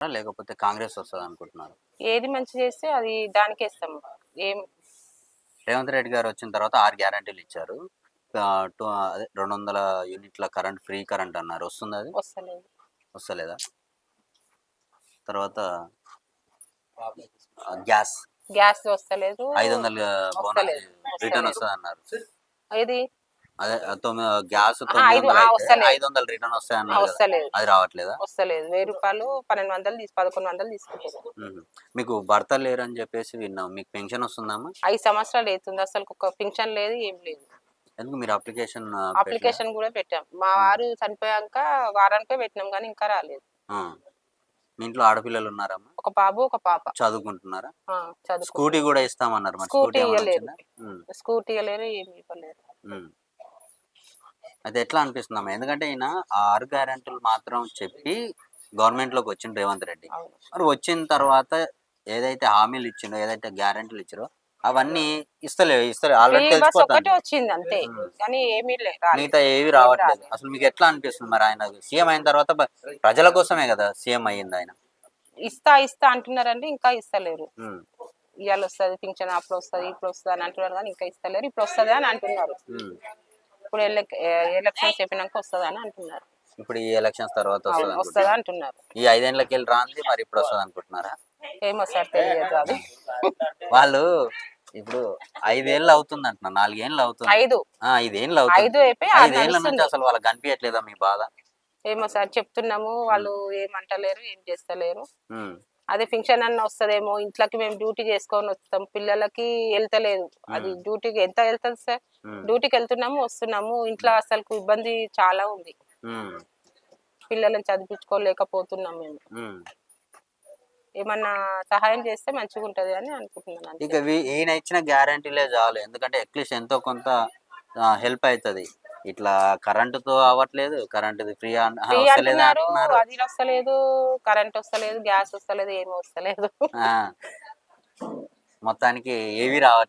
లేకపోతే కాంగ్రెస్ వస్తది అనుకుంటున్నారు? ఏది మంచి చేస్తే అది దానికే ఇస్తాము. ఏం రేవంత్ రెడ్డి గారు వచ్చిన తర్వాత 6 గ్యారంటీలు ఇచ్చారు. అదే 200 యూనిట్ల కరెంట్ ఫ్రీ కరెంట్ అన్నారు. వస్తుందా అది? వస్తలేదు. వస్తలేదా? తర్వాత గ్యాస్ గ్యాస్ వస్తలేదు. 500 వస్తలేదు. రిటర్న్ వస్తలేదు. వస్తదన్నారు. ఏది? అదే గ్యాస్ ఆహా! 5 900 అయితే వస్తలేదు. 500 రిటర్న్ వస్తాయన్నారు కదా! వస్తలేదు. అది రావట్లేదా? వస్తలేదు. రూ. 1000 1200 1100 తీసుకుంటారు. హుహు. మీకు భర్త లేరని చెప్పేసి విన్నాం. మీకు పెన్షన్ వస్తుందమ్మా? 5 సంవత్సరాలు అయితుంది. అసలు ఒక పింఛన్ లేదు, ఏం లేదు. ఎందుకు మీరు అప్లికేషన్ పెట్టలేదా? అప్లికేషన్ కూడా పెట్టాం. మా వారు చనిపోయాక వారానికే పెట్టినాం గానీ ఇంకా రాలేదు. ఆ! మీ ఇంట్లో ఆడపిల్లలు ఉన్నారమ్మా? ఒక బాబు, ఒక పాప. చదువుకుంటున్నారా? చదువుకుంటున్నారు. స్కూటీ కూడా ఇస్తామన్నారు. మరి స్కూటీ స్కూటీ ఏమన్నా ఇయ్యలేరు. వచ్చిందా? స్కూటీ ఇయ్యలేరు, ఏమి ఇవ్వలేరు. అయితే ఎట్లా అనిపిస్తుందమ్మా? ఎందుకంటే ఈయన ఆ 6 గ్యారెంటీలు మాత్రం చెప్పి గవర్నమెంట్‌లోకి వచ్చిండు రేవంత్ రెడ్డి. అవును. మరి వచ్చిన తర్వాత ఏదైతే హామీలు ఇచ్చిండో, ఏదైతే గ్యారెంటీలు ఇచ్చారో అవన్నీ ఇస్తలేరు. ఫ్రీ ఆల్రెడీ బస్ తెలిసిపోతుంది. ఒకటే వచ్చింది అంతే. కానీ ఏమీ రాలేదు. మిగతా ఏవి రావట్లేదు. అసలు మీకు ఎట్లా అనిపిస్తుంది? మరి ఆయన సీఎం అయిన తర్వాత ప్రజల కోసమే కదా సీఎం అయ్యింది ఆయన. ఇస్తా అంటున్నారండి, ఇంకా ఇస్తలేరు. ఉమ్, ఇవాళ వస్తుంది పింఛన్, అప్పుడు వస్తుంది, ఇప్పుడు వస్తుంది అని అంటున్నారు కానీ ఇంకా ఇస్తలేరు. ఇప్పుడు వస్తుంది అని అంటున్నారు. ఉమ్. ఇప్పుడు ఎలక్షన్స్ చెప్పినాక వస్తుంది అని అంటున్నారు. ఇప్పుడు ఈ ఎలక్షన్స్ తర్వాత వస్తుంది అంటున్నారు. ఈ 5 ఏళ్ళకి వెళ్ళి రాంది మరి ఇప్పుడు వస్తుంది అనుకుంటున్నారా? ఏమో సార్, తెలియదు అది. వాళ్ళు ఇప్పుడు 5 ఏళ్ళు అవుతుంది అంటున్నారు. 4 ఏళ్ళు అవుతుంది. 5 5 ఏళ్ళు అవుతుంది. 5 అయిపోయి 5 ఏళ్ళ నుంచి అసలు వాళ్ళకి కనిపించట్లేదా మీ బాధ? ఏమో సార్, చెప్తున్నాము, వాళ్ళు ఏమంటలేరు, ఏం చేస్తలేరు. ఉమ్, అదే పింఛన్ అన్న వస్తుందేమో, ఇంట్లోకి మేము డ్యూటీ చేసుకొని వస్తాం, పిల్లలకి వెళ్తలేదు. అది డ్యూటీకి ఎంత వెళ్తుంది సార్? డ్యూటీకి వెళ్తున్నాము, వస్తున్నాము, ఇంట్లో అసలు ఇబ్బంది చాలా ఉంది. పిల్లలను చదివించుకోలేకపోతున్నాం మేము. ఏమన్నా సహాయం చేస్తే మంచిగా ఉంటది అని అనుకుంటున్నాను. ఇక ఈయన ఇచ్చిన గ్యారంటీలే చాలు. ఎందుకంటే అట్లీస్ట్ ఎంతో కొంత హెల్ప్ అవుతుంది. ఇట్లా కరెంటుతో అవ్వట్లేదు. కరెంటుది ఫ్రీ అంటున్నారు, అది వస్తలేదు, కరెంట్ వస్తలేదు, గ్యాస్ వస్తలేదు, ఏమి వస్తలేదు. మొత్తానికి ఏవి రావట్లేదు.